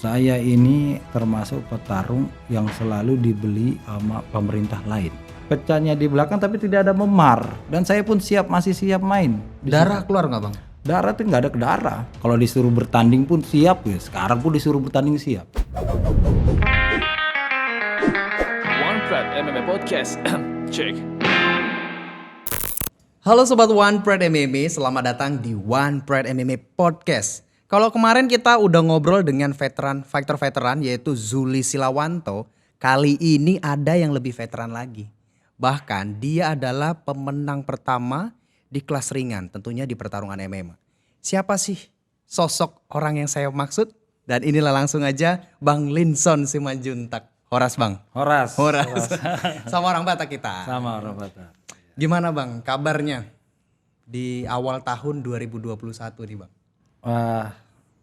Saya ini termasuk petarung yang selalu dibeli sama pemerintah lain. Pecahnya di belakang tapi tidak ada memar. Dan saya pun masih siap main. Darah keluar nggak bang? Darah tuh nggak ada darah. Kalau disuruh bertanding pun siap ya. Sekarang pun disuruh bertanding siap. One Pride MMA Podcast. Check. Halo Sobat One Pride MMA, selamat datang di One Pride MMA Podcast. Kalau kemarin kita udah ngobrol dengan fighter-veteran yaitu Zuli Silawanto, kali ini ada yang lebih veteran lagi. Bahkan dia adalah pemenang pertama di kelas ringan, tentunya di pertarungan MMA. Siapa sih sosok orang yang saya maksud? Dan inilah langsung aja Bang Linson Simanjuntak. Horas Bang. Horas. Sama orang Batak kita. Sama orang Batak. Gimana Bang kabarnya di awal tahun 2021 nih Bang? Wah,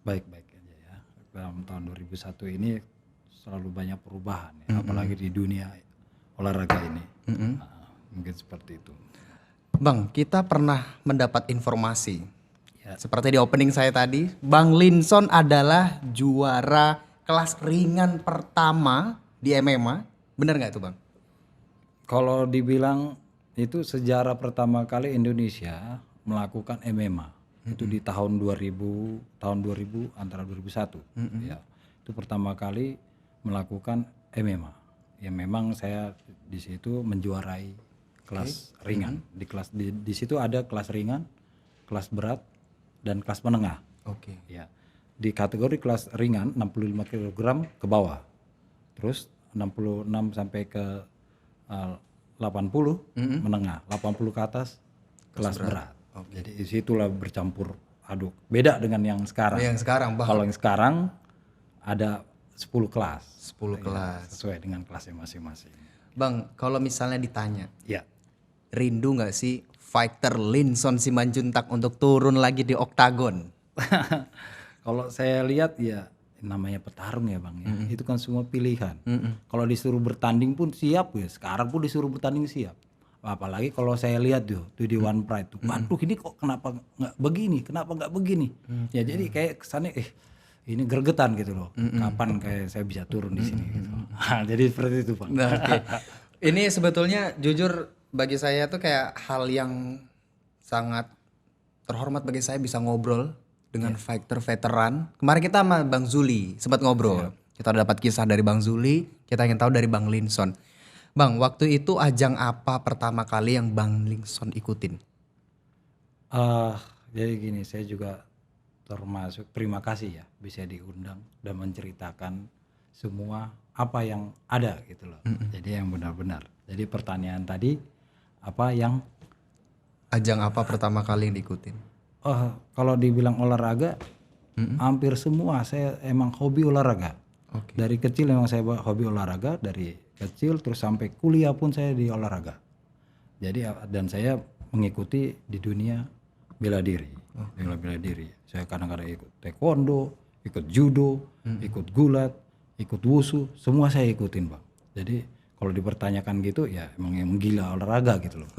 baik-baik aja ya. Dalam tahun 2001 ini selalu banyak perubahan ya, apalagi di dunia olahraga ini. Mungkin seperti itu. Bang, kita pernah mendapat informasi. Seperti di opening saya tadi, Bang Linson adalah juara kelas ringan pertama di MMA. Benar nggak itu Bang? Kalau dibilang itu sejarah pertama kali Indonesia melakukan MMA. Itu di tahun 2000 antara 2001 ya. Itu pertama kali melakukan MMA. Ya memang saya di situ menjuarai kelas ringan. Di situ ada kelas ringan, kelas berat dan kelas menengah. Oke. Ya. Di kategori kelas ringan 65 kg ke bawah. Terus 66 sampai ke 80 menengah, 80 ke atas kelas berat. Jadi disitulah bercampur aduk. Beda dengan yang sekarang. Yang sekarang Bang. Kalau yang sekarang ada 10 kelas. 10 kelas. Sesuai dengan kelasnya masing-masing. Bang, kalau misalnya ditanya, Ya. rindu nggak sih fighter Linson Simanjuntak untuk turun lagi di oktagon? Kalau saya lihat ya namanya petarung ya Bang ya. Itu kan semua pilihan. Kalau disuruh bertanding pun siap ya. Sekarang pun disuruh bertanding siap. Apalagi kalau saya lihat tuh di One Pride tuh, waduh ini kok kenapa nggak begini? Ya jadi kayak kesannya ini gregetan gitu loh. Kapan kayak saya bisa turun di sini gitu. Jadi seperti itu Bang. Nah, oke. Ini sebetulnya jujur bagi saya tuh kayak hal yang sangat terhormat bagi saya bisa ngobrol dengan fighter veteran. Kemarin kita sama Bang Zuli sempat ngobrol. Kita udah dapat kisah dari Bang Zuli, kita ingin tahu dari Bang Linson. Bang, waktu itu ajang apa pertama kali yang Bang Linson ikutin? Jadi gini, saya juga termasuk terima kasih ya bisa diundang dan menceritakan semua apa yang ada gitu loh. Jadi yang benar-benar. Jadi pertanyaan tadi apa yang Ajang apa pertama kali yang diikutin? kalau dibilang olahraga hampir semua saya emang hobi olahraga. Dari kecil memang saya hobi olahraga dari kecil terus sampai kuliah pun saya di olahraga. Jadi dan saya mengikuti di dunia bela diri. Bela diri. Saya kadang-kadang ikut taekwondo, ikut judo, ikut gulat, ikut wushu, semua saya ikutin Bang. Jadi kalau dipertanyakan gitu ya emang gila olahraga gitu loh.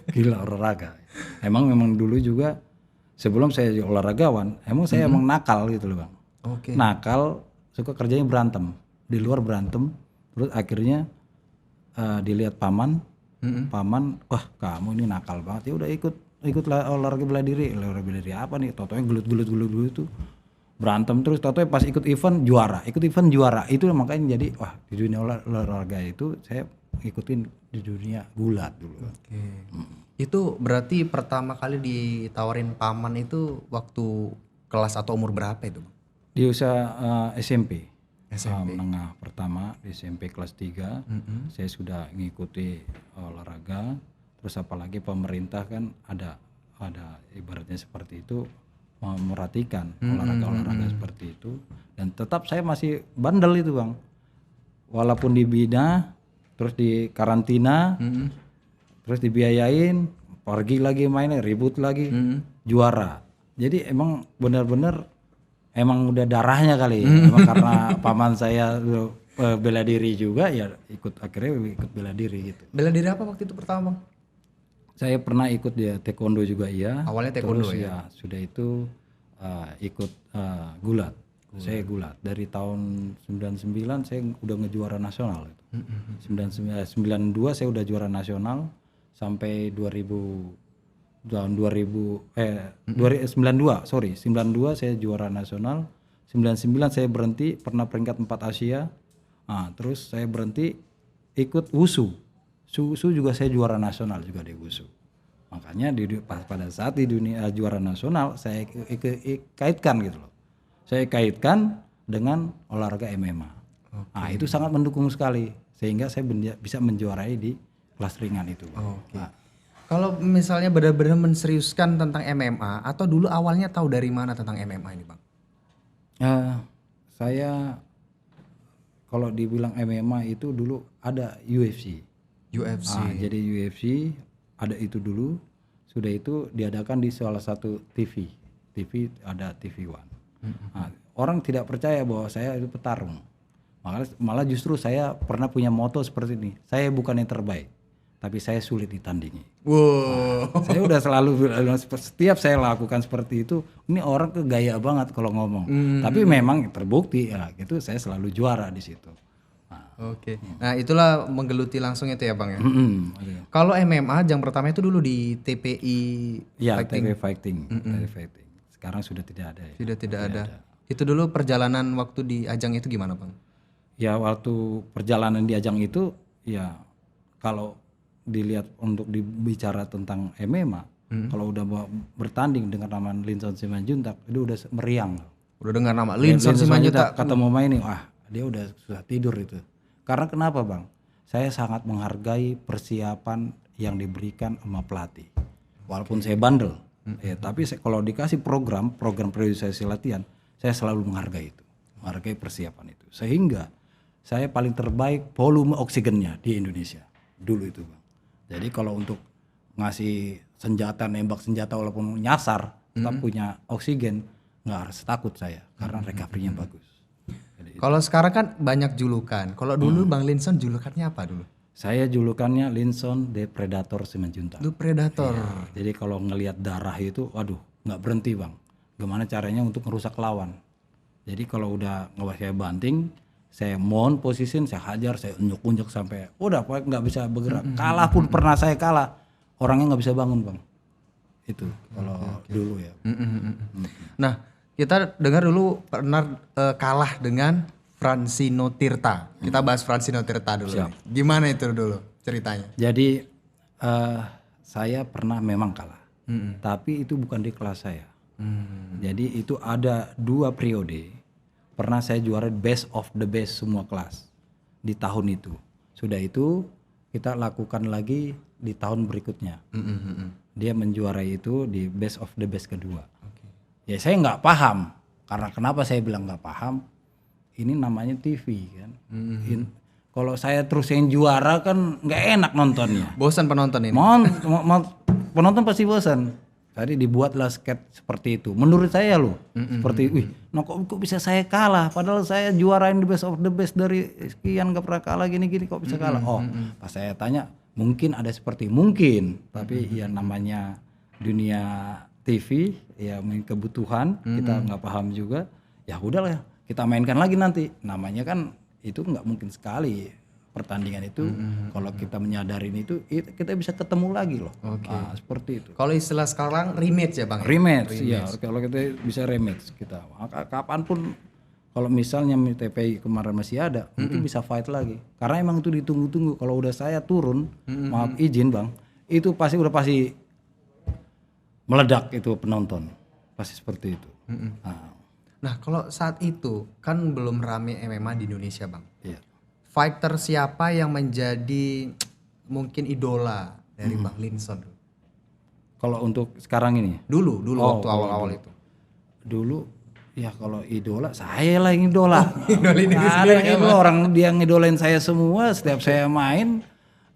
Gila olahraga. Memang dulu juga sebelum saya jadi olahragawan, saya emang nakal gitu loh Bang. Nakal, suka kerjanya berantem. Di luar berantem, terus akhirnya dilihat paman, wah kamu ini nakal banget. Ya udah ikutlah olahraga bela diri apa nih? Totonya gelut tuh berantem terus. Totonya pas ikut event juara. Itu makanya jadi wah di dunia olahraga itu saya ikutin di dunia gulat dulu. Itu berarti pertama kali ditawarin paman itu waktu kelas atau umur berapa itu? Di usia SMP. Menengah pertama di SMP kelas 3 saya sudah mengikuti olahraga. Terus apalagi pemerintah kan ada ibaratnya seperti itu memerhatikan olahraga seperti itu. Dan tetap saya masih bandel itu Bang. Walaupun dibina terus di karantina terus dibiayain, pergi lagi mainnya, ribut lagi, juara. Jadi emang benar-benar emang udah darahnya kali ya. Emang karena paman saya bela diri juga ya akhirnya ikut bela diri gitu. Bela diri apa waktu itu pertama Bang? Saya pernah ikut ya taekwondo juga iya. Awalnya taekwondo. Terus ya sudah itu ikut gulat. Saya gulat. Dari tahun 99 saya udah ngejuara nasional. 92 saya udah juara nasional sampai 92 saya juara nasional. 99 saya berhenti, pernah peringkat 4 Asia. Nah, terus saya berhenti ikut wushu. Wushu juga saya juara nasional juga di wushu. Makanya pada saat di dunia juara nasional saya kaitkan gitu loh. Saya kaitkan dengan olahraga MMA. Nah, itu sangat mendukung sekali sehingga saya bisa menjuarai di kelas ringan itu. Nah, Kalau misalnya benar-benar menseriuskan tentang MMA atau dulu awalnya tahu dari mana tentang MMA ini, Bang? Saya kalau dibilang MMA itu dulu ada UFC. Jadi UFC ada itu dulu. Sudah itu diadakan di salah satu TV ada TV One. Nah, orang tidak percaya bahwa saya itu petarung. Malah justru saya pernah punya moto seperti ini. Saya bukan yang terbaik, tapi saya sulit ditandingi. Wow. Nah, saya udah selalu setiap saya lakukan seperti itu, ini orang kegaya banget kalau ngomong. Tapi memang terbukti ya, gitu saya selalu juara di situ. Oke. Nah, itulah menggeluti langsung itu ya, Bang ya. Iya. Kalau MMA ajang pertama itu dulu di TPI Ya, TV Fighting. Sekarang sudah tidak ada ya. sudah tidak ada. Itu dulu perjalanan waktu di ajang itu gimana, Bang? Ya, waktu perjalanan di ajang itu ya kalau dilihat untuk dibicara tentang MMA, kalau udah bertanding dengan nama Linson Simanjuntak itu udah meriang. Udah dengar nama Linson Simanjuntak. Kata mau main nih, dia udah susah tidur itu. Karena kenapa, Bang? Saya sangat menghargai persiapan yang diberikan sama pelatih. Walaupun saya bandel, tapi kalau dikasih program periodisasi latihan, saya selalu menghargai itu, menghargai persiapan itu. Sehingga saya paling terbaik volume oksigennya di Indonesia dulu itu, Bang. Jadi kalau untuk ngasih senjata, nembak senjata walaupun nyasar, tetap punya oksigen, nggak harus takut saya karena recovery-nya bagus. Kalau sekarang kan banyak julukan. Kalau dulu Bang Linson julukannya apa dulu? Saya julukannya Linson The Predator Simanjuntak. Itu Predator. Jadi kalau ngelihat darah itu, waduh, nggak berhenti, Bang. Gimana caranya untuk merusak lawan? Jadi kalau udah saya banting, saya mohon posisin, saya hajar, saya unjuk-unjuk sampai udah nggak bisa bergerak. Kalah pun pernah saya kalah, orangnya nggak bisa bangun, Bang. Itu kalau dulu ya. Nah, kita dengar dulu pernah kalah dengan Francino Tirta. Kita bahas Francino Tirta dulu. Nih. Gimana itu dulu ceritanya? Jadi saya pernah memang kalah, tapi itu bukan di kelas saya. Jadi itu ada 2 periode. Pernah saya juara best of the best semua kelas di tahun itu. Sudah itu kita lakukan lagi di tahun berikutnya. Dia menjuarai itu di best of the best kedua. Ya saya nggak paham, karena kenapa saya bilang nggak paham? Ini namanya TV kan. Kalau saya terus yang juara kan nggak enak nontonnya. Bosan penonton ini? Penonton pasti bosan. Tadi dibuatlah sketch seperti itu. Menurut saya loh, seperti, kok bisa saya kalah? Padahal saya juarain the best of the best dari sekian nggak pernah kalah gini-gini kok bisa kalah? Pas saya tanya, mungkin ada mungkin, tapi ya namanya dunia TV ya kebutuhan kita nggak paham juga, ya udahlah kita mainkan lagi nanti. Namanya kan itu nggak mungkin sekali pertandingan itu. Kalau kita menyadarin itu kita bisa ketemu lagi loh. Nah, seperti itu. Kalau istilah sekarang rematch ya, Bang? Rematch. Ya kalau kita bisa rematch kita kapanpun. Kalau misalnya TPI kemarin masih ada, mungkin bisa fight lagi. Karena emang itu ditunggu-tunggu. Kalau udah saya turun, maaf izin Bang, itu pasti meledak itu penonton, pasti seperti itu. Nah kalau saat itu kan belum rame MMA di Indonesia, Bang. Iya. Fighter siapa yang menjadi mungkin idola dari Bang Linson? Kalau untuk sekarang ini? Dulu waktu awal-awal itu. Dulu ya kalau idola saya lah yang idola. Idolin diri ada yang idola, orang dia ngidolain saya semua. Setiap saya main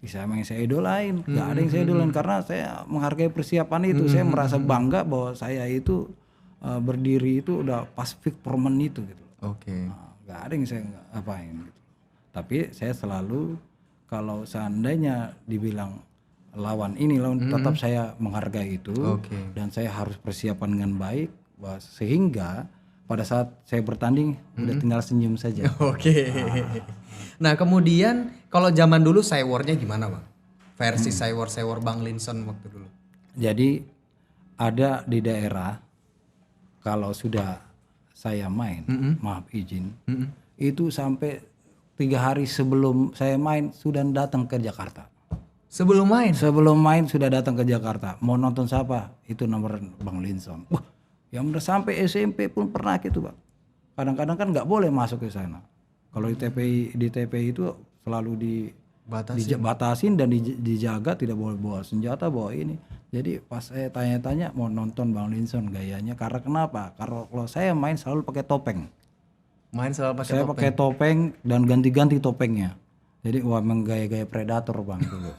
bisa yang saya idolain, nggak ada yang saya idolain karena saya menghargai persiapan itu. Saya merasa bangga bahwa saya itu berdiri itu udah pas fit performan itu gitu. Oke. Nggak ada yang saya apain gitu. Tapi saya selalu kalau seandainya dibilang lawan tetap saya menghargai itu. Dan saya harus persiapan dengan baik sehingga pada saat saya bertanding udah tinggal senyum saja. Oke. Nah kemudian kalau zaman dulu Cywornya gimana bang? Versi Cywar Bang Linson waktu dulu. Jadi ada di daerah kalau sudah saya main, maaf izin, itu sampai 3 hari sebelum saya main sudah datang ke Jakarta. Sebelum main? Sebelum main sudah datang ke Jakarta. Mau nonton siapa? Itu nomor Bang Linson. Wah, yang udah sampai SMP pun pernah gitu bang. Kadang-kadang kan nggak boleh masuk ke sana. Kalau di TPI itu selalu dibatasin dan dijaga, tidak boleh bawa senjata, bawa ini. Jadi pas saya tanya-tanya mau nonton Bang Linson gayanya, karena kenapa? Karena kalau saya main selalu pakai topeng. Main selalu pakai Saya topeng? pakai topeng dan ganti-ganti topengnya. Jadi wah menggaya-gaya predator bang dulu.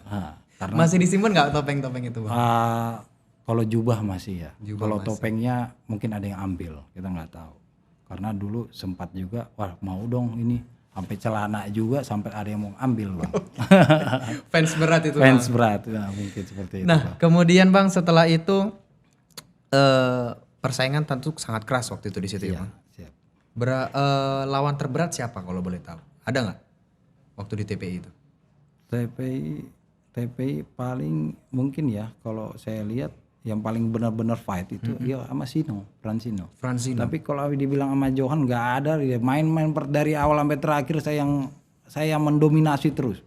Karena Masih disimpan nggak topeng-topeng itu bang? kalau jubah masih ya. Jubah Kalau masih. topengnya mungkin ada yang ambil, kita nggak tahu. Karena dulu sempat juga, wah mau dong ini, sampai celana juga sampai ada yang mau ambil bang. Fans berat itu Fans bang? berat, ya, mungkin seperti itu. Nah Bang. kemudian bang setelah itu persaingan tentu sangat keras waktu itu di situ ya bang? Siap. Lawan terberat siapa kalau boleh tahu? Ada nggak waktu di TPI itu? TPI paling mungkin ya kalau saya lihat yang paling benar-benar fight itu ya sama Francino. Tapi kalau dibilang sama Johan nggak ada, dia main-main dari awal sampai terakhir saya mendominasi terus.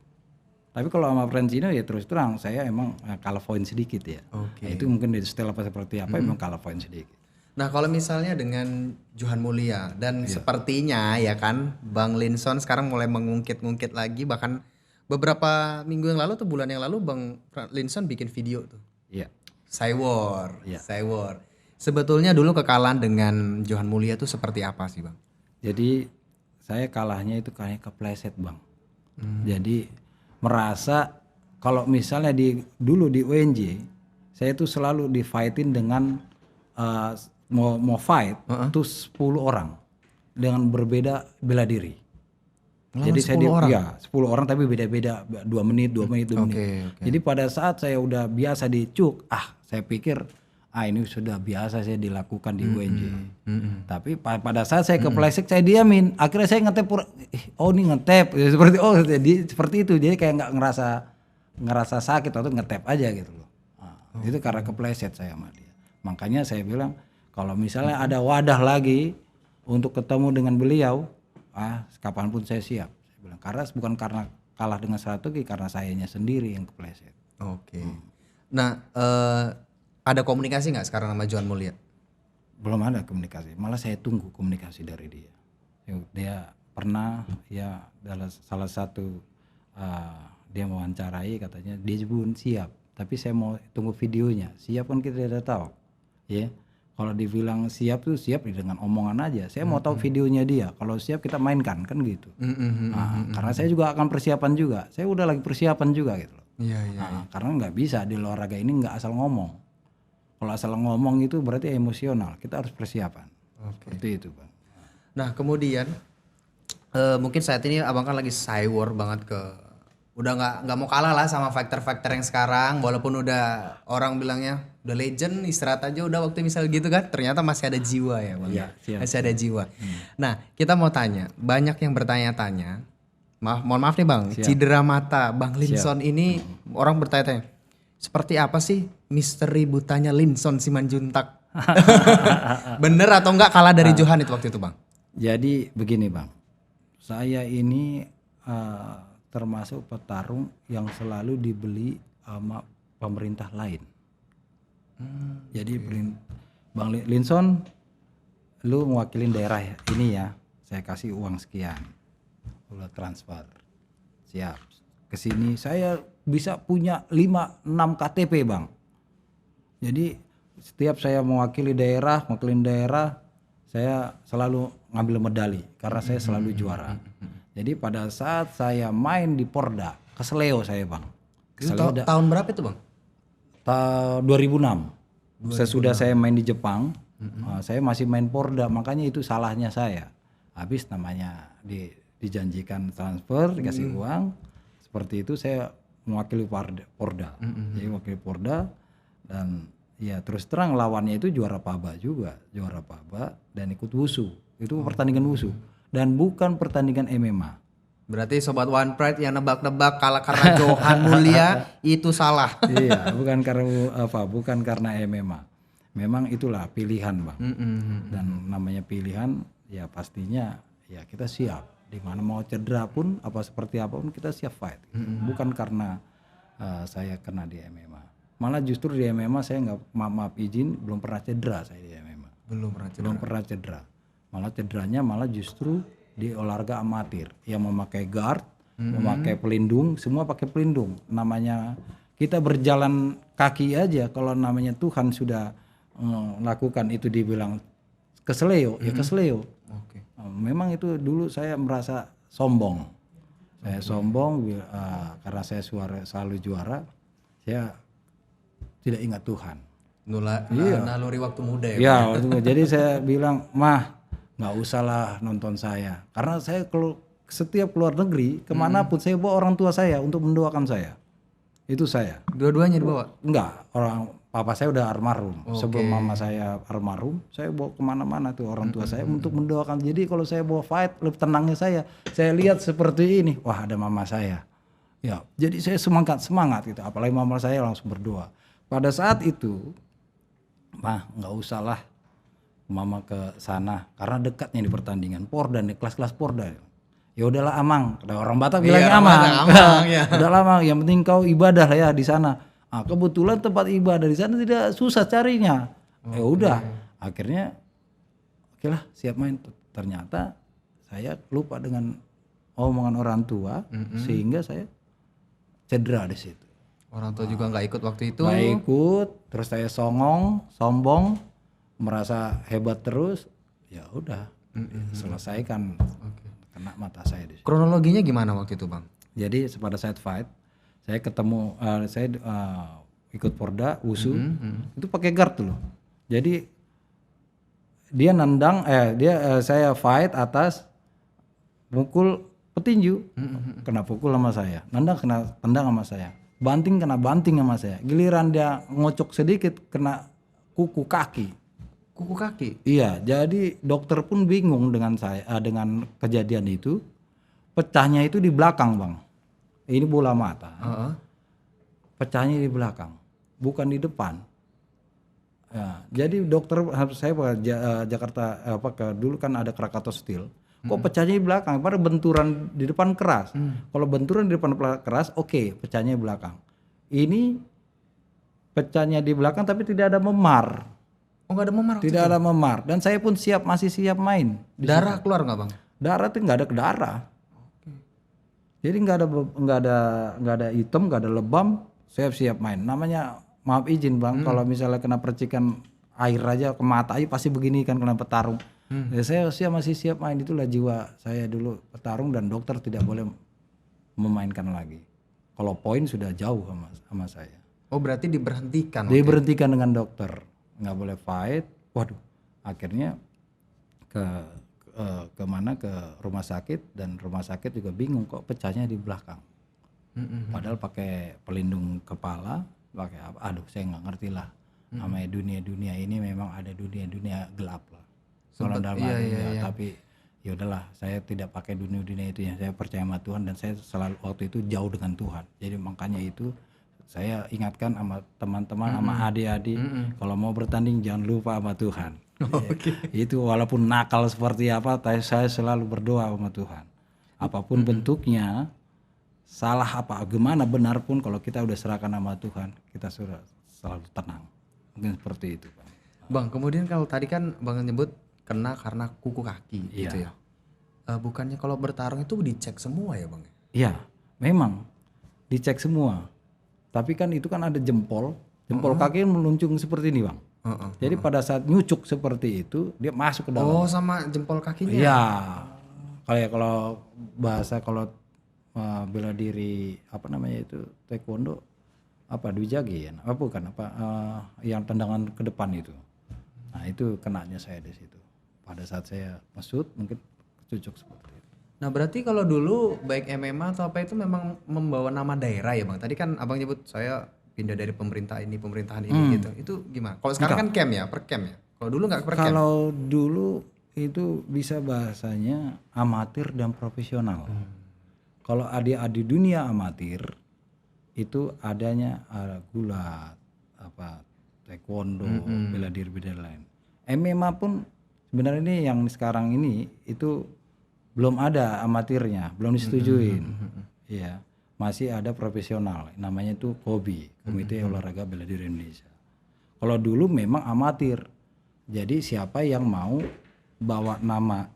Tapi kalau sama Francino ya terus terang saya emang kalah poin sedikit ya. Oke. Itu mungkin dari setelah seperti apa emang kalah poin sedikit. Nah kalau misalnya dengan Johan Mulia dan sepertinya ya kan Bang Linson sekarang mulai mengungkit-ungkit lagi, bahkan beberapa minggu yang lalu atau bulan yang lalu Bang Linson bikin video tuh. Iya. Cywar. Sebetulnya dulu kekalahan dengan Johan Mulia tuh seperti apa sih bang? Jadi saya kalahnya itu kayak kepleset bang. Jadi merasa kalau misalnya dulu di UNJ saya itu selalu di fightin dengan mau fight tuh 10 orang dengan berbeda bela diri. Jadi saya 10 orang tapi beda-beda 2 menit. Jadi pada saat saya udah biasa dicuk, saya pikir ini sudah biasa saya dilakukan di UNJ. Tapi pada saat saya kepleset saya diamin. Akhirnya saya ngetep, ini ngetep seperti itu. Jadi kayak nggak ngerasa sakit atau ngetep aja gitu loh. Itu karena kepleset saya sama dia. Makanya saya bilang kalau misalnya ada wadah lagi untuk ketemu dengan beliau, kapanpun saya siap. Saya bilang bukan karena kalah dengan strategi, karena sayanya sendiri yang kepleset. Oke. Nah, ada komunikasi nggak sekarang sama Johan Mulia? Belum ada komunikasi, malah saya tunggu komunikasi dari dia. Dia pernah ya dalam salah satu dia mewawancarai, katanya dia pun siap, tapi saya mau tunggu videonya. Siap kan kita tidak tahu, ya. Kalau dibilang siap tuh siap dengan omongan aja. Saya mau tahu videonya dia. Kalau siap kita mainkan kan gitu. Karena saya juga akan persiapan juga. Saya udah lagi persiapan juga gitu loh. Karena nggak bisa di olahraga ini nggak asal ngomong. Kalau asal ngomong itu berarti emosional. Kita harus persiapan. Seperti itu bang. Nah kemudian mungkin saat ini abang kan lagi cywar banget udah nggak mau kalah lah sama fighter-fighter yang sekarang, walaupun udah orang bilangnya udah legend, istirahat aja udah waktu misal gitu kan, ternyata masih ada jiwa ya bang. Masih ada jiwa. Nah kita mau tanya, banyak yang bertanya-tanya, mohon maaf nih bang, cedera mata Bang Linson ini orang bertanya-tanya, seperti apa sih misteri butanya Linson Simanjuntak? Bener atau enggak kalah dari Johan itu waktu itu bang? Jadi begini bang, saya ini termasuk petarung yang selalu dibeli sama pemerintah lain. Jadi Bang Linson, lu mewakilin daerah ini ya, saya kasih uang sekian, udah transfer, siap. Kesini saya bisa punya 5-6 KTP bang. Jadi setiap saya mewakilin daerah, saya selalu ngambil medali karena saya selalu juara. Jadi pada saat saya main di Porda, Keseleo saya bang. Tahun berapa itu bang? Tahun 2006. Sesudah saya main di Jepang, saya masih main Porda, makanya itu salahnya saya. Habis namanya dijanjikan transfer, dikasih uang, seperti itu saya mewakili Porda. Jadi wakil Porda dan Ya terus terang lawannya itu juara PABA dan ikut WUSU. Itu pertandingan WUSU dan bukan pertandingan MMA. Berarti sobat One Pride yang nebak-nebak kalah karena Johan Mulia itu salah. Iya, bukan karena MMA. Memang itulah pilihan, Bang. Dan namanya pilihan ya pastinya ya kita siap. Di mana mau cedera pun seperti apapun kita siap fight. Bukan karena saya kena di MMA. Malah justru di MMA saya nggak maaf izin belum pernah cedera saya di MMA. Belum pernah cedera. Malah cederanya justru di olahraga amatir yang memakai guard, memakai pelindung, semua pakai pelindung. Namanya kita berjalan kaki aja kalau namanya Tuhan sudah lakukan itu dibilang kesleo, ya kesleo. Memang itu dulu saya merasa sombong. Saya sombong karena saya selalu juara. Saya tidak ingat Tuhan. Naluri waktu muda ya. Ya, jadi saya bilang, "Mah, nggak usahlah nonton saya." Karena saya setiap keluar negeri, kemanapun saya bawa orang tua saya untuk mendoakan saya. Itu saya. Dua-duanya dibawa? Enggak, papa saya udah almarhum. Sebelum mama saya almarhum, saya bawa kemana-mana tuh orang tua saya untuk mendoakan. Jadi kalau saya bawa fight, lebih tenangnya saya lihat seperti ini, wah ada mama saya. Ya, jadi saya semangat gitu. Apalagi mama saya langsung berdoa. Pada saat itu, mah nggak usah lah mama ke sana karena dekatnya di pertandingan Porda nih, kelas-kelas Porda. Ya udahlah Amang, ada orang Batak bilangnya Amang. Ya. Udahlah Amang, yang penting kau ibadah lah ya di sana. Nah, kebetulan tempat ibadah di sana tidak susah carinya. Ya udah, akhirnya oke lah siap main. Ternyata saya lupa dengan omongan orang tua sehingga saya cedera di situ. Orang tua juga nggak ikut waktu itu. Nggak ikut, terus saya sombong, merasa hebat terus. Ya udah, selesaikan. Kena mata saya di situ. Kronologinya gimana waktu itu, Bang? Jadi pada saat fight, saya ketemu saya ikut Porda WUSU, itu pakai guard loh. Jadi dia nendang, saya fight atas, mukul petinju, kena pukul sama saya, nendang kena tendang sama saya, banting kena banting sama saya. Giliran dia ngocok sedikit kena kuku kaki. Kuku kaki? Iya, jadi dokter pun bingung dengan saya dengan kejadian itu. Pecahnya itu di belakang, Bang. Ini bola mata. Pecahnya di belakang, bukan di depan. Ya, jadi dokter saya Jakarta dulu kan ada Krakatau Steel. Kok pecahnya di belakang? Padahal benturan di depan keras. Kalau benturan di depan keras, oke, pecahnya di belakang. Ini pecahnya di belakang tapi tidak ada memar. Oh, nggak ada memar? Tidak ada memar. Dan saya pun masih siap main. Darah keluar nggak, Bang? Darah itu nggak ada darah. Jadi nggak ada hitam, nggak ada lebam. Saya siap main. Namanya maaf izin Bang, kalau misalnya kena percikan air aja ke mata aja pasti begini kan kena petarung. Ya, saya masih siap main, itulah jiwa saya dulu petarung dan dokter tidak boleh memainkan lagi. Kalau poin sudah jauh sama saya. Oh, berarti diberhentikan? Diberhentikan dengan dokter, nggak boleh fight. Waduh, akhirnya ke rumah sakit dan rumah sakit juga bingung kok pecahnya di belakang. Padahal pakai pelindung kepala, pakai apa? Aduh, saya nggak ngerti lah. Namanya dunia ini memang ada dunia gelap lah. Kalau dalam tapi ya udahlah, saya tidak pakai dunia itu ya. Saya percaya sama Tuhan dan saya selalu waktu itu jauh dengan Tuhan. Jadi makanya itu saya ingatkan sama teman-teman, sama adik-adik, kalau mau bertanding jangan lupa sama Tuhan. Itu walaupun nakal seperti apa, saya selalu berdoa sama Tuhan. Apapun bentuknya, salah apa gimana benar pun, kalau kita udah serahkan sama Tuhan, kita sudah selalu tenang. Mungkin seperti itu, Bang. Bang, kemudian kalau tadi kan Bang nyebut kena karena kuku kaki gitu ya. Bukannya kalau bertarung itu dicek semua ya, Bang? Iya, memang dicek semua. Tapi kan itu kan ada jempol kaki meluncung seperti ini, Bang. Jadi pada saat nyucuk seperti itu dia masuk ke dalam. Oh, sama jempol kakinya. Iya. Kayak kalau bahasa bela diri apa namanya itu taekwondo dwijagi ya. Bukan yang tendangan ke depan itu. Nah, itu kenanya saya di situ. Pada saat saya mesut mungkin kecucuk seperti itu. Nah, berarti kalau dulu baik MMA atau apa itu memang membawa nama daerah ya, Bang? Tadi kan Abang nyebut saya pindah dari pemerintahan ini gitu. Itu gimana? Kalau sekarang kan camp ya, per camp ya. Kalau dulu nggak per camp. Kalau dulu itu bisa bahasanya amatir dan profesional. Kalau di dunia amatir itu adanya gulat, taekwondo, bela diri dan lain. MMA pun sebenarnya ini yang sekarang ini itu belum ada amatirnya, belum disetujuin. Iya, masih ada profesional, namanya itu KOBI, Komite Olahraga Bela Diri Indonesia. Kalau dulu memang amatir, jadi siapa yang mau bawa nama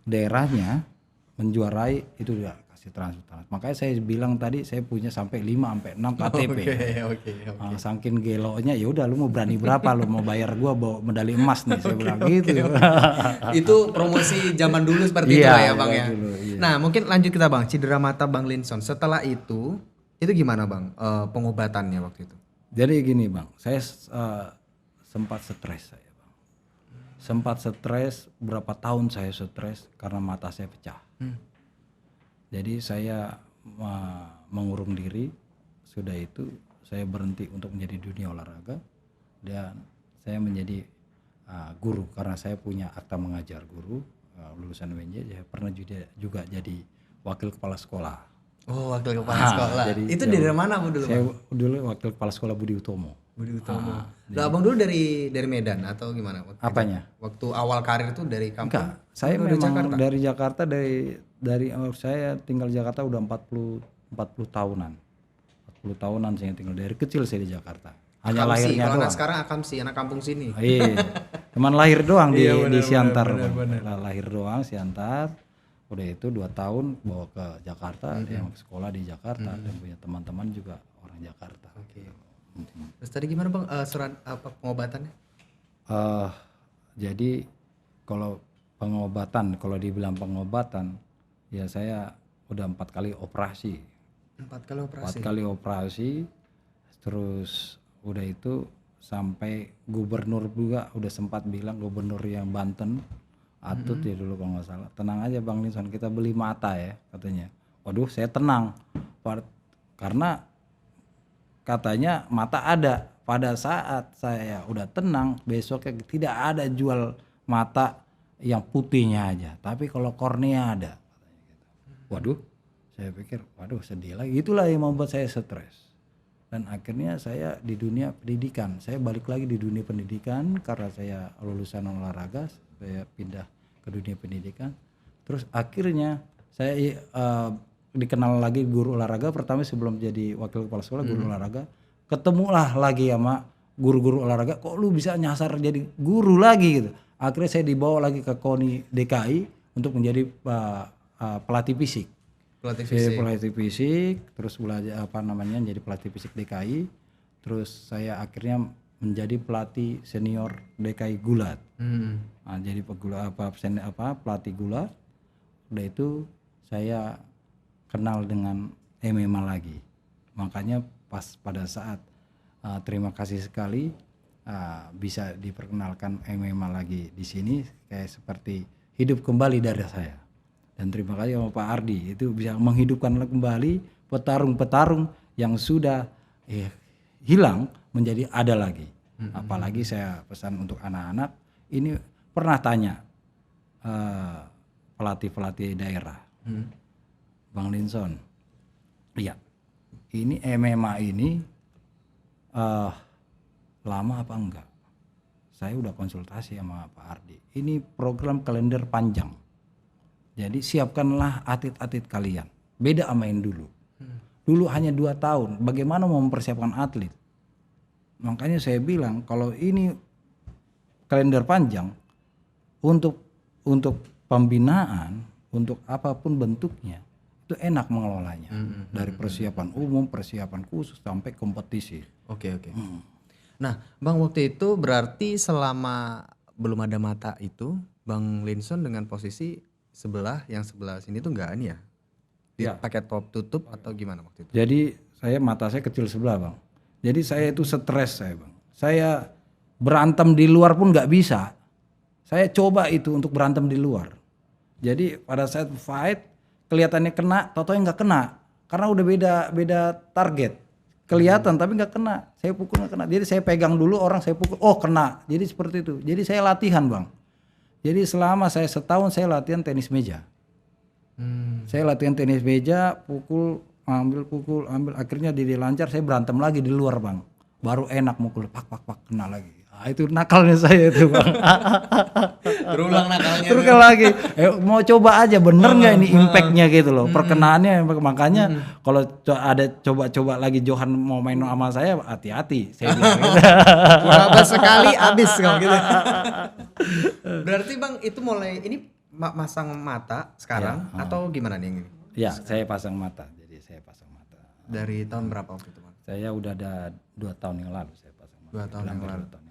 daerahnya menjuarai itu dia kasih transfer. Makanya saya bilang tadi saya punya sampai 5 sampai 6 KTP. Oke. Saking gelonya ya udah lu mau berani berapa lu mau bayar gua bawa medali emas nih saya bilang gitu. Itu promosi zaman dulu seperti itu Iya, lah ya Bang ya. dulu, iya. Nah, mungkin lanjut kita Bang, cedera mata Bang Linson. Setelah itu gimana Bang pengobatannya waktu itu? Jadi gini Bang, saya sempat stres saya Bang. Sempat stres, berapa tahun saya stres karena mata saya pecah. Jadi saya mengurung diri, sudah itu saya berhenti untuk menjadi dunia olahraga dan saya menjadi guru karena saya punya akta mengajar guru, lulusan UNJ, saya pernah juga jadi wakil kepala sekolah. Oh, wakil kepala sekolah. Jadi Itu dari mana Bu dulu saya Bang? dulu wakil kepala sekolah Budi Utomo. Budi Utomo. Lah Abang dulu dari Medan atau gimana? Apanya? Waktu awal karir tuh dari kampung? Enggak, saya memang dari Jakarta, dari saya tinggal di Jakarta udah 40 tahunan. 40 tahunan saya tinggal, dari kecil saya di Jakarta. Hanya Akamsi, lahirnya kalau doang. anak sekarang Akamsi, anak kampung sini. Iya. Cuman lahir doang di Siantar. bener. Lahir doang Siantar. Udah itu 2 tahun bawa ke Jakarta, dia sekolah di Jakarta dan punya teman-teman juga orang Jakarta. Oke. Terus tadi gimana Bang surat pengobatannya? Jadi kalau pengobatan, kalau dibilang pengobatan, ya saya udah 4 kali operasi. 4 kali operasi. 4 kali operasi, terus udah itu sampai gubernur juga udah sempat bilang, gubernur yang Banten, Atut ya dulu kalau nggak salah, tenang aja Bang Linson, kita beli mata ya katanya. Waduh saya tenang, karena katanya mata ada. Pada saat saya udah tenang, besoknya tidak ada jual mata yang putihnya aja, tapi kalau kornea ada. Waduh, saya pikir, waduh sedih lagi. Itulah yang membuat saya stres. Dan akhirnya saya di dunia pendidikan, saya balik lagi di dunia pendidikan karena saya lulusan olahraga, saya pindah ke dunia pendidikan. Terus akhirnya saya dikenal lagi guru olahraga, pertama sebelum jadi wakil kepala sekolah guru olahraga. Ketemulah lagi sama guru-guru olahraga, kok lu bisa nyasar jadi guru lagi gitu. Akhirnya saya dibawa lagi ke KONI DKI untuk menjadi pelatih fisik. Pelatih fisik, terus belajar jadi pelatih fisik DKI. Terus saya akhirnya menjadi pelatih senior DKI gulat. Nah, jadi pelatih gulat. Udah itu saya kenal dengan MMA lagi. Makanya pas pada saat terima kasih sekali bisa diperkenalkan MMA lagi di sini, kayak seperti hidup kembali dari saya. Dan terima kasih sama Pak Ardi, itu bisa menghidupkan kembali petarung-petarung yang sudah hilang menjadi ada lagi. Apalagi saya pesan untuk anak-anak, ini pernah tanya pelatih-pelatih daerah, Bang Linson, iya, ini MMA ini lama apa enggak? Saya udah konsultasi sama Pak Ardi. Ini program kalender panjang. Jadi siapkanlah atlet-atlet kalian. Beda sama yang dulu. Dulu hanya 2 tahun. Bagaimana mau mempersiapkan atlet? Makanya saya bilang kalau ini kalender panjang untuk pembinaan, untuk apapun bentuknya, itu enak mengelolanya. Dari persiapan umum, persiapan khusus sampai kompetisi. Oke. Nah, Bang waktu itu berarti selama belum ada mata itu, Bang Linson dengan posisi yang sebelah sini tuh enggak ya? Ya. Pakai top tutup atau gimana waktu itu? Jadi mata saya kecil sebelah Bang. Jadi saya itu stres saya Bang. Saya berantem di luar pun nggak bisa. Saya coba itu untuk berantem di luar. Jadi pada saat fight kelihatannya kena, tau-tau nggak kena. Karena udah beda target. kelihatan tapi nggak kena. Saya pukul nggak kena. Jadi saya pegang dulu orang saya pukul, oh kena. Jadi seperti itu. Jadi saya latihan bang. Jadi selama saya setahun saya latihan tenis meja. Saya latihan tenis meja, pukul, ambil. Akhirnya di lancar saya berantem lagi di luar bang. Baru enak mukul, pak kena lagi. Nah, itu nakalnya saya itu bang. Terulang nakalnya. Terus lagi, mau coba aja bener nggak ini impactnya gitu loh, perkenaannya. Makanya kalau ada coba-coba lagi Johan mau main sama saya, hati-hati. Saya bilang gitu. Kurang sekali habis kalau gitu. Berarti bang itu mulai ini masang mata sekarang atau gimana nih ini? Ya, saya pasang mata. Jadi saya pasang mata. Dari tahun berapa waktu itu bang? Saya udah ada 2 tahun yang lalu saya pasang mata. 2 tahun yang lalu. 2 tahun yang lalu pasang mata.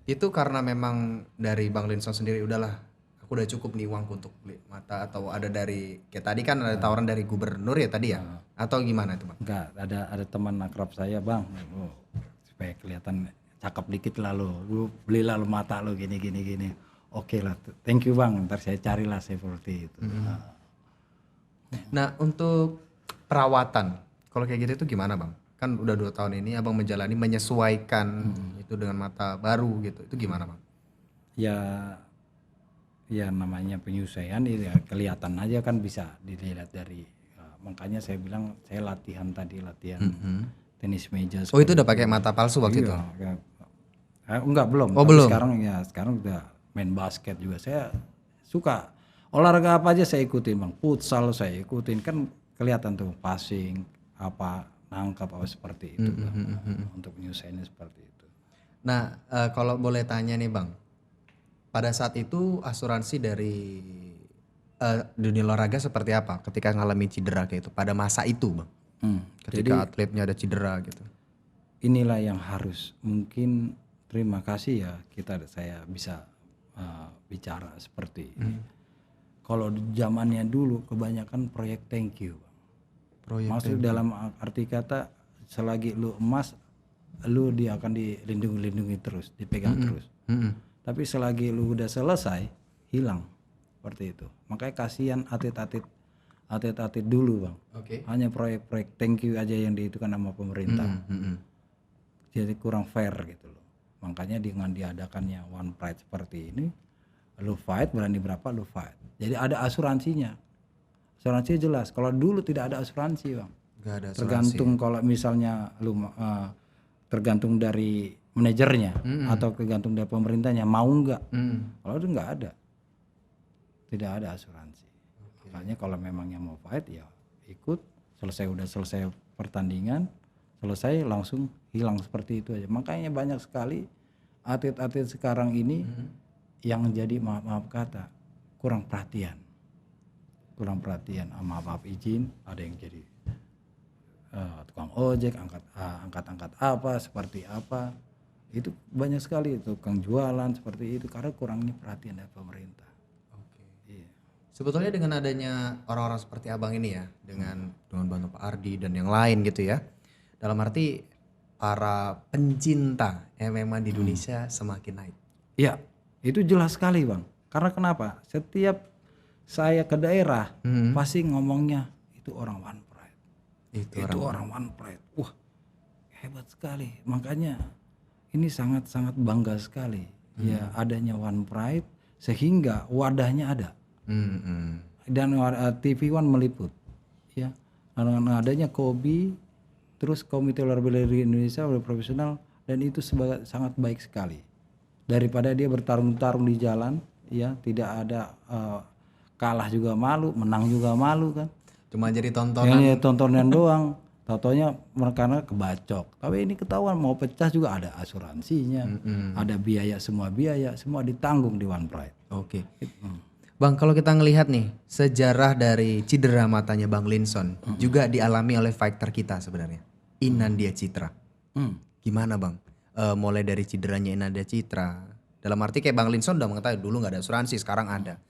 Itu karena memang dari Bang Linson sendiri udahlah, aku udah cukup nih uangku untuk beli mata, atau ada dari kayak tadi kan ada tawaran dari gubernur ya tadi ya, atau gimana itu bang? Enggak, ada teman akrab saya bang, supaya kelihatan cakep dikit lah lu belilah lu mata lu gini. Oke lah, thank you bang, ntar saya carilah seperti itu. Nah untuk perawatan, kalau kayak gitu itu gimana bang? Kan udah 2 tahun ini abang menyesuaikan itu dengan mata baru gitu, itu gimana bang? Ya namanya penyesuaian ya kelihatan aja kan, bisa dilihat dari makanya saya bilang saya latihan tenis meja. Oh itu udah pakai mata palsu waktu itu? Enggak, belum. Oh, tapi belum. Sekarang udah main basket juga. Saya suka olahraga apa aja saya ikutin bang. Futsal saya ikutin, kan kelihatan tuh passing apa, nangkap apa seperti itu bang. Untuk penyusainnya seperti itu. Nah kalau boleh tanya nih bang, pada saat itu asuransi dari dunia olahraga seperti apa ketika ngalami cedera kayak itu pada masa itu bang? Ketika atletnya ada cedera gitu. Inilah yang harus, mungkin terima kasih ya saya bisa bicara seperti ini. Kalau zamannya dulu kebanyakan proyek thank you. Maksud dalam arti kata selagi lu emas lu dia akan dilindungi terus, dipegang terus. Tapi selagi lu udah selesai hilang seperti itu. Makanya kasihan atlet dulu bang. Hanya proyek thank you aja yang diitukan sama pemerintah. Jadi kurang fair gitu loh. Makanya dengan diadakannya One Pride seperti ini, lu fight berani berapa lu fight. Jadi ada asuransinya. Asuransi jelas. Kalau dulu tidak ada asuransi bang. Gak ada asuransi. Tergantung kalau misalnya lu tergantung dari manajernya atau tergantung dari pemerintahnya mau nggak. Kalau itu nggak ada, tidak ada asuransi. Makanya kalau memangnya mau fight ya ikut, selesai pertandingan, selesai langsung hilang seperti itu aja. Makanya banyak sekali atlet-atlet sekarang ini yang jadi maaf kata kurang perhatian, maaf izin, ada yang jadi tukang ojek, angkat apa seperti apa, itu banyak sekali tukang jualan seperti itu karena kurangnya perhatian dari pemerintah. Iya. Sebetulnya dengan adanya orang-orang seperti abang ini ya, dengan bantu Pak Ardi dan yang lain gitu ya, dalam arti para pencinta MMA di Indonesia semakin naik. Iya, itu jelas sekali bang. Karena kenapa? Setiap saya ke daerah pasti ngomongnya itu orang One Pride. Itu orang One Pride. Wah, hebat sekali. Makanya ini sangat-sangat bangga sekali ya adanya One Pride, sehingga wadahnya ada. Dan TV One meliput ya. Dengan adanya Kobi, terus Komite Olahraga Bela Diri Indonesia oleh profesional, dan itu sangat baik sekali. Daripada dia bertarung-tarung di jalan ya, tidak ada kalah juga malu, menang juga malu kan. Cuma jadi tontonan. Ya, tontonan doang. Taunya mereka kebacok. Tapi ini ketahuan mau pecah juga ada asuransinya, ada semua biaya ditanggung di One Pride. Oke. Bang, kalau kita ngelihat nih sejarah dari cedera matanya Bang Linson juga dialami oleh fighter kita sebenarnya, Inandia Citra. Gimana Bang? Mulai dari cederanya Inandia Citra. Dalam arti kayak Bang Linson udah mengetahui dulu nggak ada asuransi, sekarang ada.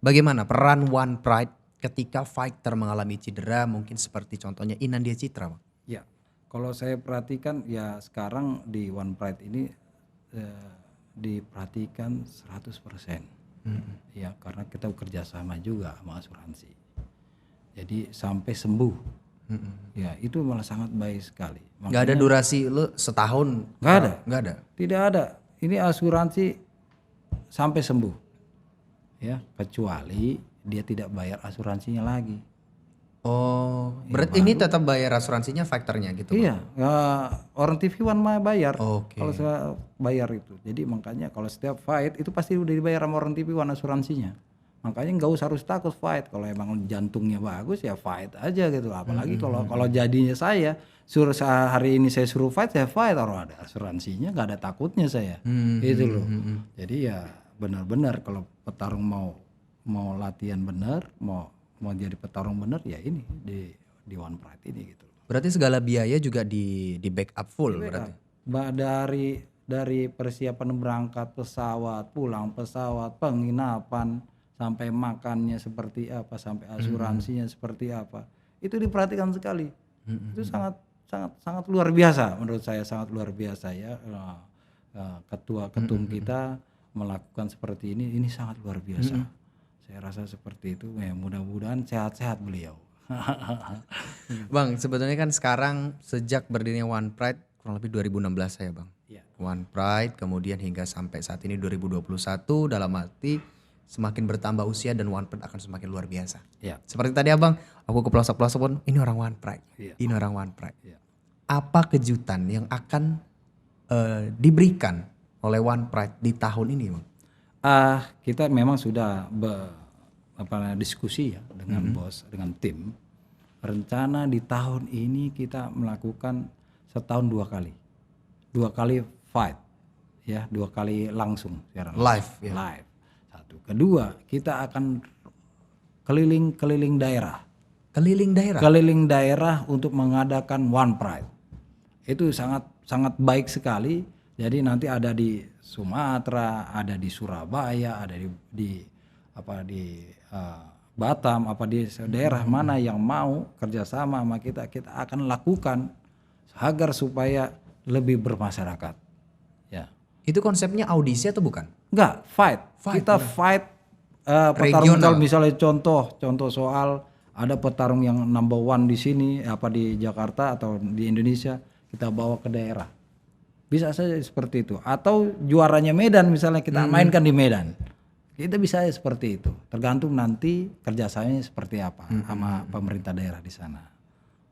Bagaimana peran One Pride ketika fighter mengalami cedera, mungkin seperti contohnya Inandia Citra Bang? Ya, kalau saya perhatikan ya sekarang di One Pride ini diperhatikan 100%. Ya, karena kita kerjasama juga sama asuransi. Jadi sampai sembuh Ya itu malah sangat baik sekali. Nggak ada durasi lu setahun? Nggak ada. Nggak ada. Tidak ada. Ini asuransi sampai sembuh. Ya, kecuali dia tidak bayar asuransinya lagi. Oh, berarti ini tetap bayar asuransinya faktornya gitu? Iya, orang TV One mah bayar. Oke. Kalau saya bayar itu. Jadi makanya kalau setiap fight itu pasti udah dibayar sama orang TV One asuransinya. Makanya nggak usah harus takut fight. Kalau emang jantungnya bagus ya fight aja gitu. Apalagi kalau jadinya saya suruh hari ini saya suruh fight, saya fight. Orang ada asuransinya nggak ada takutnya saya. Itu loh. Jadi ya benar-benar kalau petarung mau latihan benar, mau jadi petarung benar ya ini di One Pride ini gitu. Berarti segala biaya juga di backup full berarti? Dari persiapan berangkat pesawat, pulang pesawat, penginapan, sampai makannya seperti apa, sampai asuransinya seperti apa, itu diperhatikan sekali. Itu sangat luar biasa menurut saya, sangat luar biasa ya. Ketum kita melakukan seperti ini sangat luar biasa. Saya rasa seperti itu. Ya, mudah-mudahan sehat-sehat beliau. Bang, sebetulnya kan sekarang sejak berdirinya One Pride kurang lebih 2016 ya Bang. Ya. One Pride kemudian hingga sampai saat ini 2021 dalam arti semakin bertambah usia dan One Pride akan semakin luar biasa. Ya. Seperti tadi Abang, aku ke pelosok-pelosok pun ini orang One Pride. Ya. Ini orang One Pride. Ya. Apa kejutan yang akan diberikan oleh One Pride di tahun ini Bang? Kita memang sudah diskusi ya dengan bos, dengan tim. Rencana di tahun ini kita melakukan setahun 2 kali. 2 kali fight. Ya, 2 kali langsung secara Live, ya. Live. Satu. Kedua, kita akan keliling daerah. Keliling daerah? Keliling daerah untuk mengadakan One Pride. Itu sangat baik sekali. Jadi nanti ada di Sumatera, ada di Surabaya, ada di Batam, di daerah mana yang mau kerjasama sama kita akan lakukan agar supaya lebih bermasyarakat. Ya. Itu konsepnya audisi atau bukan? Enggak, fight. Kita fight petarung misalnya contoh soal ada petarung yang number 1 di sini di Jakarta atau di Indonesia, kita bawa ke daerah. Bisa saja seperti itu. Atau juaranya Medan misalnya kita mainkan di Medan. Kita bisa seperti itu. Tergantung nanti kerjasamanya seperti apa sama pemerintah daerah di sana.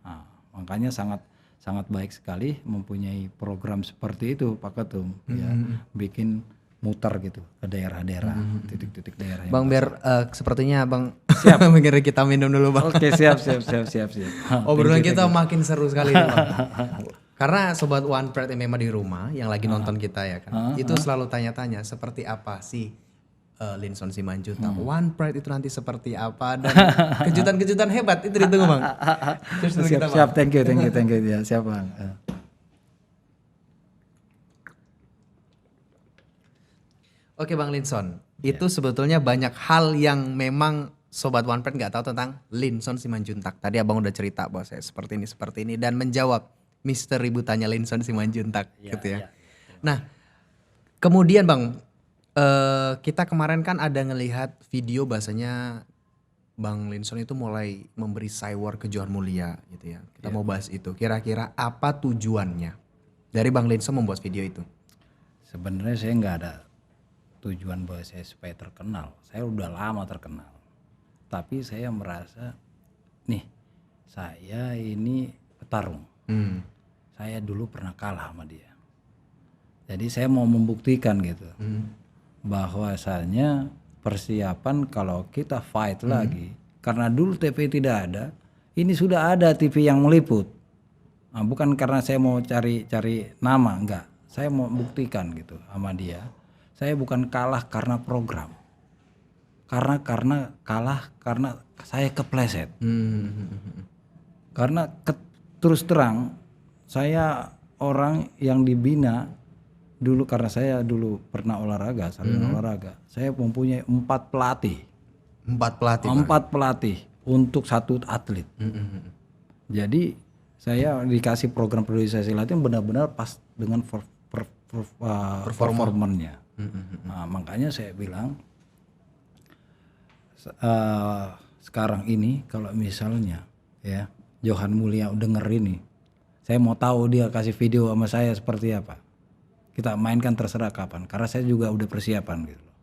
Nah, makanya sangat baik sekali mempunyai program seperti itu Pak Ketum. Ya, bikin muter gitu ke daerah-daerah, titik-titik daerah. Bang biar sepertinya Bang siap mengira kita minum dulu Bang. Oke, siap. Obrolan kita makin seru sekali nih, Bang. Karena sobat One Pride MMA di rumah yang lagi nonton kita ya kan, itu selalu tanya-tanya seperti apa sih Linson Simanjuntak. One Pride itu nanti seperti apa dan kejutan-kejutan hebat itu ditunggu Bang. Terus Siap, thank you ya, siap Bang. Oke Bang Linson, itu sebetulnya banyak hal yang memang sobat One Pride nggak tahu tentang Linson Simanjuntak. Tadi Abang udah cerita bahwa saya seperti ini dan menjawab misteri butanya Linson Simanjuntak gitu ya. Nah, kemudian Bang, kita kemarin kan ada ngelihat video bahasanya Bang Linson itu mulai memberi cywar ke Johan Mulia gitu ya. Kita mau bahas itu. Kira-kira apa tujuannya dari Bang Linson membuat video itu? Sebenarnya saya nggak ada tujuan bahwa saya supaya terkenal. Saya udah lama terkenal. Tapi saya merasa nih, saya ini petarung. Saya dulu pernah kalah sama dia. Jadi saya mau membuktikan gitu. Bahwasanya persiapan kalau kita fight lagi, karena dulu TV tidak ada, ini sudah ada TV yang meliput. Nah, bukan karena saya mau cari nama, enggak. Saya mau buktikan gitu sama dia. Saya bukan kalah karena program. Karena kalah karena saya kepleset. Karena terus terang saya orang yang dibina dulu karena saya dulu pernah olahraga, olahraga. Saya mempunyai 4 pelatih. 4 pelatih. 4 pelatih untuk 1 atlet. Jadi saya dikasih program periodisasi latihan benar-benar pas dengan performanya. Nah, makanya saya bilang sekarang ini kalau misalnya ya Johan Mulia dengerin nih, saya mau tahu dia kasih video sama saya seperti apa. Kita mainkan terserah kapan, karena saya juga udah persiapan gitu loh.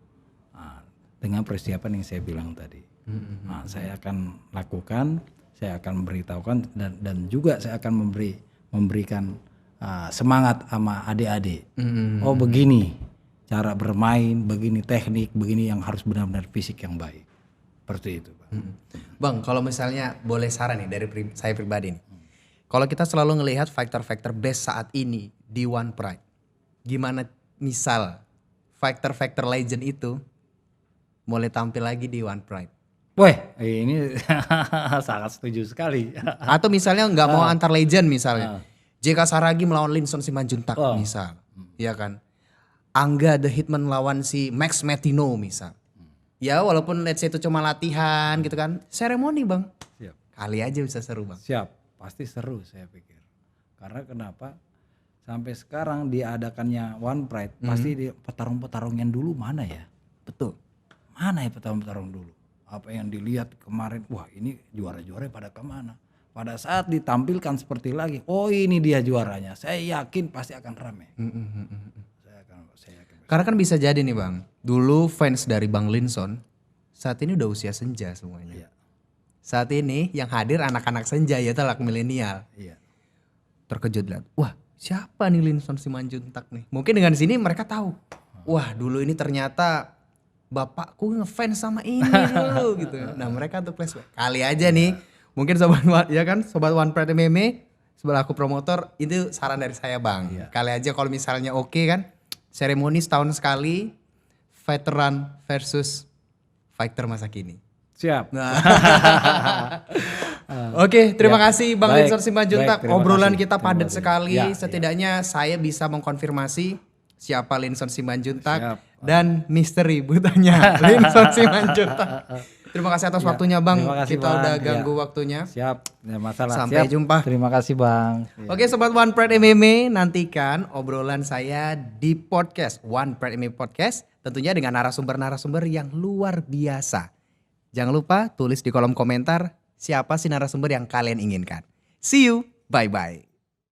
Nah, dengan persiapan yang saya bilang tadi, nah, saya akan lakukan, saya akan memberitahukan dan juga saya akan memberikan semangat sama adik-adik. Oh begini cara bermain, begini teknik, begini yang harus benar-benar fisik yang baik. Seperti itu, Bang. Bang, kalau misalnya boleh saran nih dari saya pribadi nih. Kalau kita selalu ngelihat fighter-fighter best saat ini di One Pride. Gimana misal fighter-fighter legend itu mulai tampil lagi di One Pride? Wah, ini sangat setuju sekali. Atau misalnya nggak mau antar legend misalnya. JK Saragi melawan Linson Simanjuntak misal. Iya kan? Angga The Hitman lawan si Max Metino misal. Ya walaupun let's say itu cuma latihan gitu kan. Seremoni Bang. Siap. Kali aja bisa seru Bang. Siap, pasti seru saya pikir. Karena kenapa? Sampai sekarang diadakannya One Pride, pasti di petarung-petarung yang dulu mana ya? Betul. Mana ya petarung-petarung dulu? Apa yang dilihat kemarin, wah ini juara-juara pada kemana? Pada saat ditampilkan seperti lagi, oh ini dia juaranya. Saya yakin pasti akan rame. Saya yakin. Karena kan bisa jadi nih Bang. Dulu fans dari Bang Linson, saat ini udah usia senja semuanya. Iya. Saat ini yang hadir anak-anak senja ya telak milenial. Iya. Terkejut lihat, wah siapa nih Linson Simanjuntak nih? Mungkin dengan sini mereka tahu, wah dulu ini ternyata bapakku ngefans sama ini dulu gitu. Nah mereka tuh flashback. Kali aja nih, mungkin sobat One Pride MMA, sebelah aku promotor, itu saran dari saya Bang. Iya. Kali aja kalau misalnya oke kan, seremoni setahun sekali, veteran versus fighter masa kini. Siap. Nah. Oke, terima Ya. kasih Bang Baik, Linson Simanjuntak. baik, terima Obrolan kasih. kita Terima padat kasih. sekali. Ya, Setidaknya saya bisa mengkonfirmasi siapa Linson Simanjuntak Siap. dan misteri butannya Linson Simanjuntak. Terima kasih atas waktunya Bang. terima kasih, Kita Bang. udah Ya. ganggu waktunya. Siap, ya masalah. Sampai Siap. jumpa. Terima kasih Bang. Oke Sobat One Pride MMA, nantikan obrolan saya di podcast One Pride MMA Podcast. Tentunya dengan narasumber-narasumber yang luar biasa. Jangan lupa tulis di kolom komentar siapa sih narasumber yang kalian inginkan. See you, bye-bye.